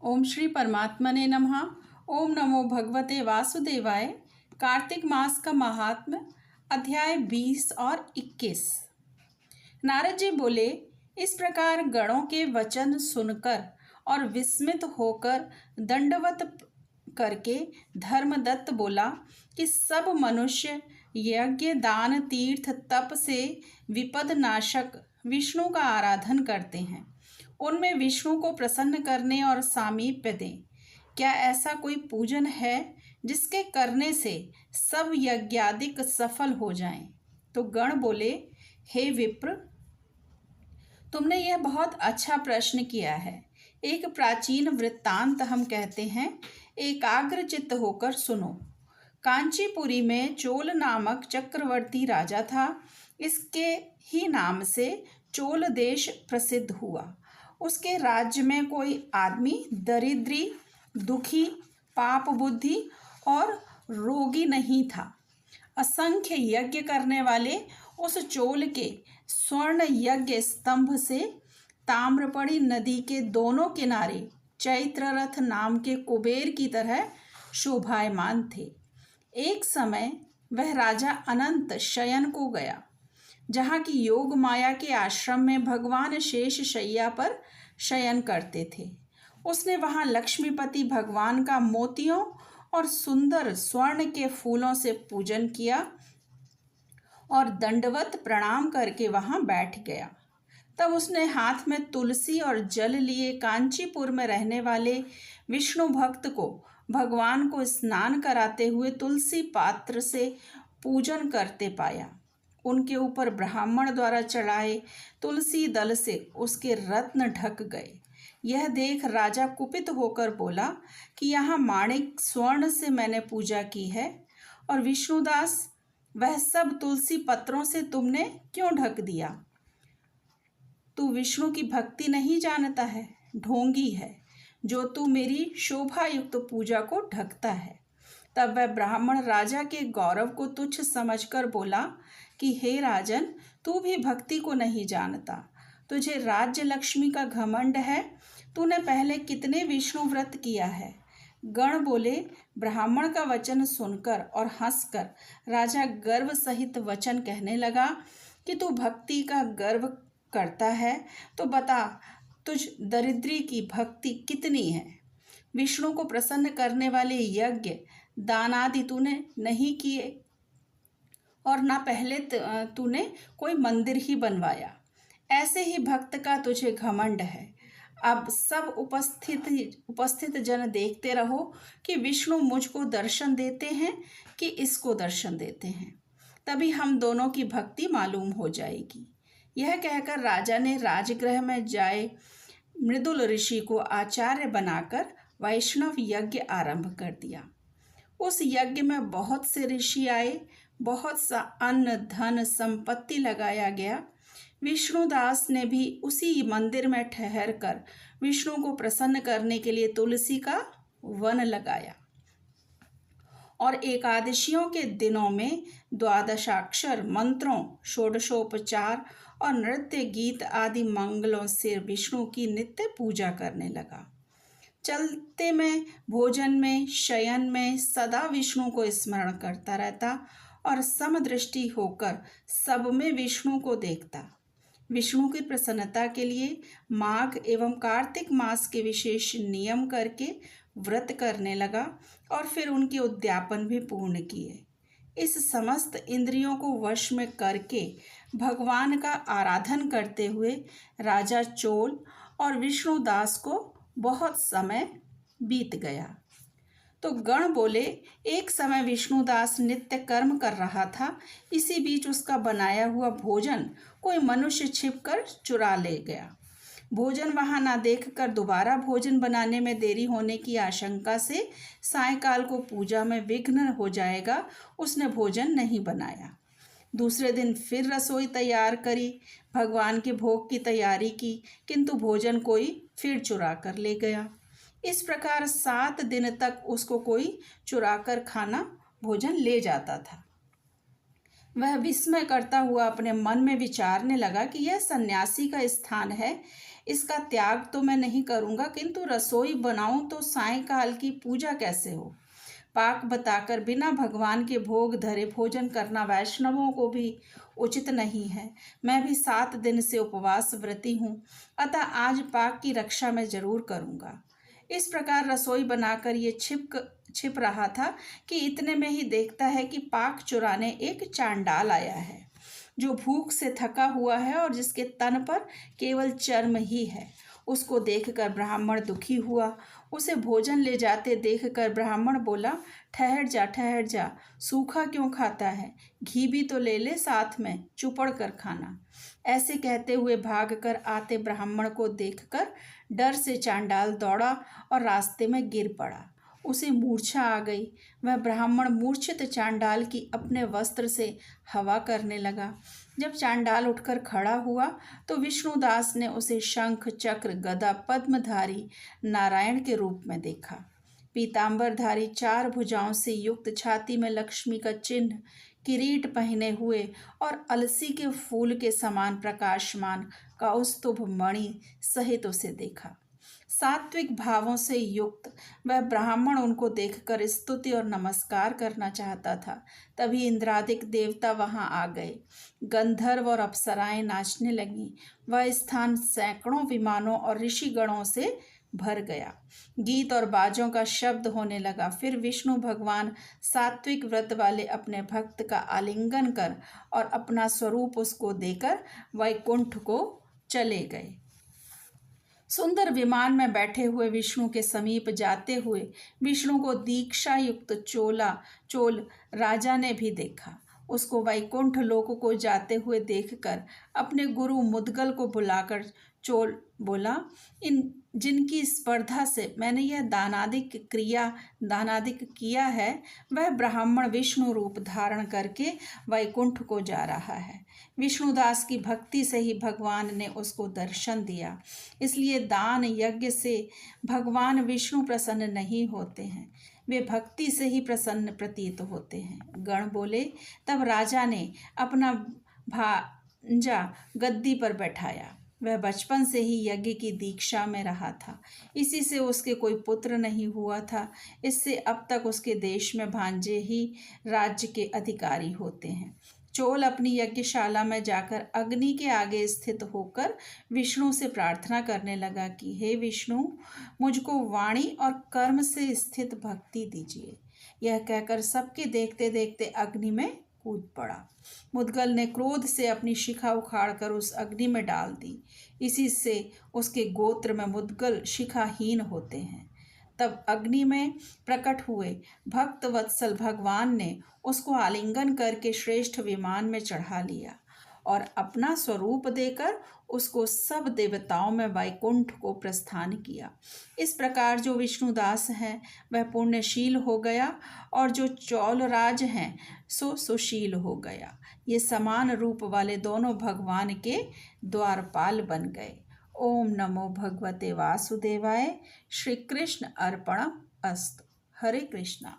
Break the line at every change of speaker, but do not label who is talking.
ओम श्री परमात्मने नमः। ओम नमो भगवते वासुदेवाय। कार्तिक मास का महात्म्य, अध्याय 20 और 21। नारद जी बोले, इस प्रकार गणों के वचन सुनकर और विस्मित होकर दंडवत करके धर्मदत्त बोला कि सब मनुष्य यज्ञ, दान, तीर्थ, तप से विपद नाशक विष्णु का आराधन करते हैं। उनमें विष्णु को प्रसन्न करने और सामीप्य दें। क्या ऐसा कोई पूजन है जिसके करने से सब यज्ञादिक सफल हो जाएं? तो गण बोले, हे विप्र, तुमने यह बहुत अच्छा प्रश्न किया है। एक प्राचीन वृत्तांत हम कहते हैं, एकाग्र चित्त होकर सुनो। कांचीपुरी में चोल नामक चक्रवर्ती राजा था। इसके ही नाम से चोल देश प्रसिद्ध हुआ। उसके राज्य में कोई आदमी दरिद्री, दुखी, पाप बुद्धि और रोगी नहीं था। असंख्य यज्ञ करने वाले उस चोल के स्वर्ण यज्ञ स्तंभ से ताम्रपड़ी नदी के दोनों किनारे चैत्ररथ नाम के कुबेर की तरह शोभायमान थे। एक समय वह राजा अनंत शयन को गया, जहाँ की योग माया के आश्रम में भगवान शेष शैया पर शयन करते थे। उसने वहाँ लक्ष्मीपति भगवान का मोतियों और सुंदर स्वर्ण के फूलों से पूजन किया और दंडवत प्रणाम करके वहाँ बैठ गया। तब उसने हाथ में तुलसी और जल लिए कांचीपुर में रहने वाले विष्णु भक्त को भगवान को स्नान कराते हुए तुलसी पात्र से पूजन करते पाया। उनके ऊपर ब्राह्मण द्वारा चढ़ाए तुलसी दल से उसके रत्न ढक गए। यह देख राजा कुपित होकर बोला कि यहाँ माणिक स्वर्ण से मैंने पूजा की है और विष्णुदास, वह सब तुलसी पत्रों से तुमने क्यों ढक दिया? तू विष्णु की भक्ति नहीं जानता है, ढोंगी है, जो तू मेरी शोभा युक्त पूजा को ढकता है। तब वह ब्राह्मण राजा के गौरव को तुच्छ समझकर बोला कि हे राजन, तू भी भक्ति को नहीं जानता। तुझे राज्य लक्ष्मी का घमंड है। तूने पहले कितने विष्णु व्रत किया है। गण बोले, ब्राह्मण का वचन सुनकर और हंसकर राजा गर्व सहित वचन कहने लगा कि तू भक्ति का गर्व करता है तो बता, तुझ दरिद्री की भक्ति कितनी है? विष्णु को प्रसन्न करने वाले यज्ञ, दान आदि तूने नहीं किए और ना पहले तूने कोई मंदिर ही बनवाया। ऐसे ही भक्त का तुझे घमंड है। अब सब उपस्थित जन देखते रहो कि विष्णु मुझको दर्शन देते हैं कि इसको दर्शन देते हैं, तभी हम दोनों की भक्ति मालूम हो जाएगी। यह कहकर राजा ने राजगृह में जाए मृदुल ऋषि को आचार्य बनाकर वैष्णव यज्ञ आरंभ कर दिया। उस यज्ञ में बहुत से ऋषि आए, बहुत सा अन्न धन संपत्ति लगाया गया। विष्णुदास ने भी उसी मंदिर में ठहर कर विष्णु को प्रसन्न करने के लिए तुलसी का वन लगाया और एकादशियों के दिनों में द्वादशाक्षर मंत्रों, षोडशोपचार और नृत्य गीत आदि मंगलों से विष्णु की नित्य पूजा करने लगा। चलते में, भोजन में, शयन में सदा विष्णु को स्मरण करता रहता और समदृष्टि होकर सब में विष्णु को देखता। विष्णु की प्रसन्नता के लिए माघ एवं कार्तिक मास के विशेष नियम करके व्रत करने लगा और फिर उनके उद्यापन भी पूर्ण किए। इस समस्त इंद्रियों को वश में करके भगवान का आराधन करते हुए राजा चोल और विष्णुदास को बहुत समय बीत गया। तो गण बोले, एक समय विष्णुदास नित्य कर्म कर रहा था। इसी बीच उसका बनाया हुआ भोजन कोई मनुष्य छिपकर चुरा ले गया। भोजन वहां ना देखकर दोबारा भोजन बनाने में देरी होने की आशंका से सायंकाल को पूजा में विघ्न हो जाएगा, उसने भोजन नहीं बनाया। दूसरे दिन फिर रसोई तैयार करी, भगवान के भोग की तैयारी की, किंतु भोजन कोई फिर चुरा कर ले गया। इस प्रकार 7 दिन तक उसको कोई चुरा कर खाना भोजन ले जाता था। वह विस्मय करता हुआ अपने मन में विचारने लगा कि यह सन्यासी का स्थान है, इसका त्याग तो मैं नहीं करूँगा, किंतु रसोई बनाऊं तो सायंकाल की पूजा कैसे हो। पाक बताकर बिना भगवान के भोग धरे भोजन करना वैष्णवों को भी उचित नहीं है। मैं भी 7 दिन से उपवास व्रती हूँ, अतः आज पाक की रक्षा मैं जरूर करूँगा। इस प्रकार रसोई बनाकर ये छिप रहा था कि इतने में ही देखता है कि पाक चुराने एक चांडाल आया है, जो भूख से थका हुआ है और जिसके तन पर केवल चर्म ही है। उसको देखकर ब्राह्मण दुखी हुआ। उसे भोजन ले जाते देखकर ब्राह्मण बोला, ठहर जा, सूखा क्यों खाता है, घी भी तो ले ले साथ में, चुपड़ कर खाना। ऐसे कहते हुए भागकर आते ब्राह्मण को देखकर डर से चांडाल दौड़ा और रास्ते में गिर पड़ा। उसे मूर्छा आ गई। वह ब्राह्मण मूर्छित चांडाल की अपने वस्त्र से हवा करने लगा। जब चांडाल उठकर खड़ा हुआ तो विष्णुदास ने उसे शंख, चक्र, गदा, पद्मधारी नारायण के रूप में देखा। पीतांबरधारी, 4 भुजाओं से युक्त, छाती में लक्ष्मी का चिन्ह, किरीट पहने हुए और अलसी के फूल के समान प्रकाशमान कौस्तुभ मणि सहित उसे देखा। सात्विक भावों से युक्त वह ब्राह्मण उनको देखकर स्तुति और नमस्कार करना चाहता था। तभी इंद्रादिक देवता वहां आ गए। गंधर्व और अप्सराएं नाचने लगीं। वह स्थान सैकड़ों विमानों और ऋषिगणों से भर गया। गीत और बाजों का शब्द होने लगा। फिर विष्णु भगवान सात्विक व्रत वाले अपने भक्त का आलिंगन कर और अपना स्वरूप उसको देकर वैकुंठ को चले गए। सुंदर विमान में बैठे हुए विष्णु के समीप जाते हुए विष्णु को दीक्षा युक्त चोल राजा ने भी देखा। उसको वैकुंठ लोक को जाते हुए देखकर अपने गुरु मुद्गल को बुलाकर चोल बोला, इन जिनकी स्पर्धा से मैंने यह दानादिक किया है, वह ब्राह्मण विष्णु रूप धारण करके वैकुंठ को जा रहा है। विष्णुदास की भक्ति से ही भगवान ने उसको दर्शन दिया। इसलिए दान यज्ञ से भगवान विष्णु प्रसन्न नहीं होते हैं, वे भक्ति से ही प्रसन्न प्रतीत होते हैं। गण बोले। तब राजा ने अपना भांजा गद्दी पर बैठाया। वह बचपन से ही यज्ञ की दीक्षा में रहा था। इसी से उसके कोई पुत्र नहीं हुआ था। इससे अब तक उसके देश में भांजे ही राज्य के अधिकारी होते हैं। चोल अपनी यज्ञशाला में जाकर अग्नि के आगे स्थित होकर विष्णु से प्रार्थना करने लगा कि हे विष्णु, मुझको वाणी और कर्म से स्थित भक्ति दीजिए। यह कहकर सबके देखते देखते अग्नि में कूद पड़ा। मुद्गल ने क्रोध से अपनी शिखा उखाड़कर उस अग्नि में डाल दी। इसी से उसके गोत्र में मुद्गल शिखाहीन होते हैं। तब अग्नि में प्रकट हुए भक्त वत्सल भगवान ने उसको आलिंगन करके श्रेष्ठ विमान में चढ़ा लिया और अपना स्वरूप देकर उसको सब देवताओं में वैकुंठ को प्रस्थान किया। इस प्रकार जो विष्णुदास हैं वह पुण्यशील हो गया और जो चौलराज हैं सो सुशील हो गया। ये समान रूप वाले दोनों भगवान के द्वारपाल बन गए। ओम नमो भगवते वासुदेवाय। श्री कृष्ण अर्पणम अस्तु। हरे कृष्णा।